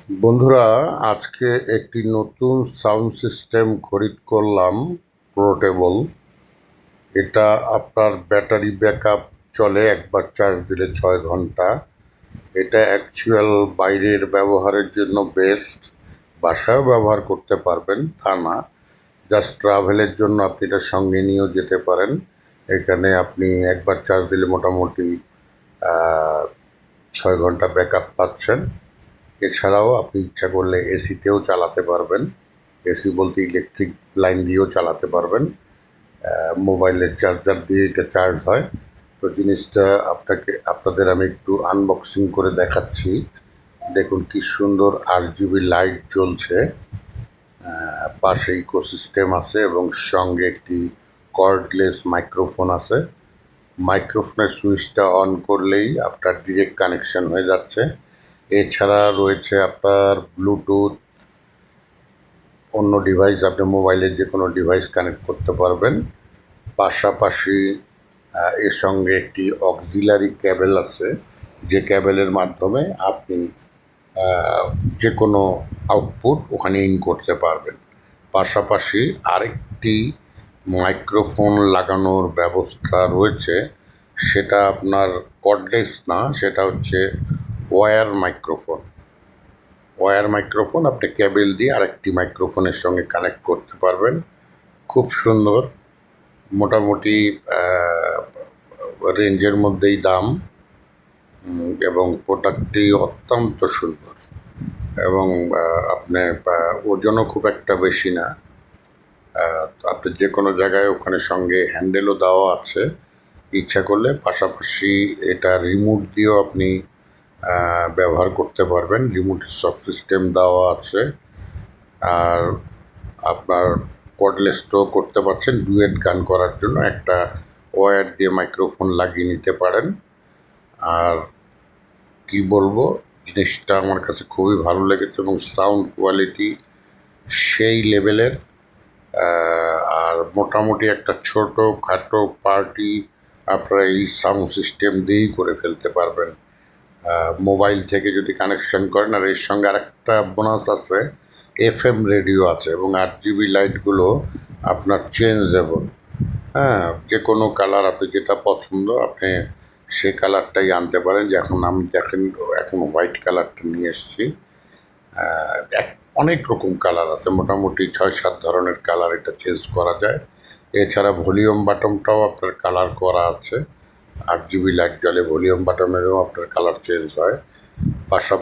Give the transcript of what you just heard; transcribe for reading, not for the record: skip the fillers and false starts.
বন্ধুরা, আজকে একটি নতুন সাউন্ড সিস্টেম খরিদ করলাম, পোর্টেবল। এটা আপনার ব্যাটারি ব্যাকআপ চলে একবার চার্জ দিলে 6 ঘন্টা। এটা অ্যাকচুয়াল বাইরের ব্যবহারের জন্য বেস্ট। বাসায়ও ব্যবহার করতে পারবেন তা না, জাস্ট ট্রাভেলের জন্য আপনি এটা সঙ্গে নিয়েও যেতে পারেন। এখানে আপনি একবার চার্জ দিলে মোটামুটি 6 ঘন্টা ব্যাকআপ পাচ্ছেন। এছাড়াও আপনি ইচ্ছা করলে এসিতেও চালাতে পারবেন। এসি বলতে ইলেকট্রিক লাইন দিয়েও চালাতে পারবেন। মোবাইলের চার্জার দিয়ে এটা চার্জ হয়। তো জিনিসটা আপনাদের আমি একটু আনবক্সিং করে দেখাচ্ছি। দেখুন কি সুন্দর RGB লাইট জ্বলছে, পাশে ইকোসিস্টেম আছে এবং সঙ্গে একটি কর্ডলেস মাইক্রোফোন আছে। মাইক্রোফোনের সুইচটা অন করলেই আপনার ডিরেক্ট কানেকশন হয়ে যাচ্ছে। এছাড়া রয়েছে আপনার ব্লুটুথ, অন্য ডিভাইস, আপনি মোবাইলের যে কোনো ডিভাইস কানেক্ট করতে পারবেন। পাশাপাশি এর সঙ্গে একটি অক্সিলারি ক্যাবেল আছে, যে ক্যাবেলের মাধ্যমে আপনি যে কোনো আউটপুট ওখানে ইন করতে পারবেন। পাশাপাশি আরেকটি মাইক্রোফোন লাগানোর ব্যবস্থা রয়েছে, সেটা আপনার কর্ডলেস না, সেটা হচ্ছে ওয়্যার মাইক্রোফোন। ওয়্যার মাইক্রোফোন আপনি কেবল দিয়ে আরেকটি মাইক্রোফোনের সঙ্গে কানেক্ট করতে পারবেন। খুব সুন্দর, মোটামুটি রেঞ্জের মধ্যেই দাম, এবং প্রোডাক্টটি অত্যন্ত সুন্দর এবং আপনার ওজনও খুব একটা বেশি না। আপনি যে কোনো জায়গায় ওখানে সঙ্গে হ্যান্ডেলও দেওয়া আছে, ইচ্ছা করলে পাশাপাশি এটা রিমোট দিয়েও আপনি ব্যবহার করতে পারবেন। রিমোটের সব সিস্টেম দেওয়া আছে। আর আপনার কর্ডলেসটাও করতে পারছেন। ডুয়েট গান করার জন্য একটা ওয়্যার দিয়ে মাইক্রোফোন লাগিয়ে নিতে পারেন। আর কি বলবো, জিনিসটা আমার কাছে খুবই ভালো লেগেছে এবং সাউন্ড কোয়ালিটি সেই লেভেলের। আর মোটামুটি একটা ছোটোখাটো পার্টি আপনারা এই সাউন্ড সিস্টেম দিয়েই করে ফেলতে পারবেন। মোবাইল থেকে যদি কানেকশন করেন, আর এর সঙ্গে আরেকটা বোনাস আছে, FM রেডিও আছে এবং RGB লাইটগুলো আপনার চেঞ্জেবল। যে কোনো কালার, আপনি যেটা পছন্দ আপনি সে কালারটাই আনতে পারেন। যে এখন আমি দেখেন এখন হোয়াইট কালারটা নিয়ে এসেছি। অনেক রকম কালার আছে, মোটামুটি 6-7 ধরনের কালার এটা চেঞ্জ করা যায়। এছাড়া ভলিউম বাটনটাও আপনার কালার করা আছে। RGB লাইট জ্বলে, ভলিউম বাটনেরও আপনার কালার চেঞ্জ হয়। পাশাপাশি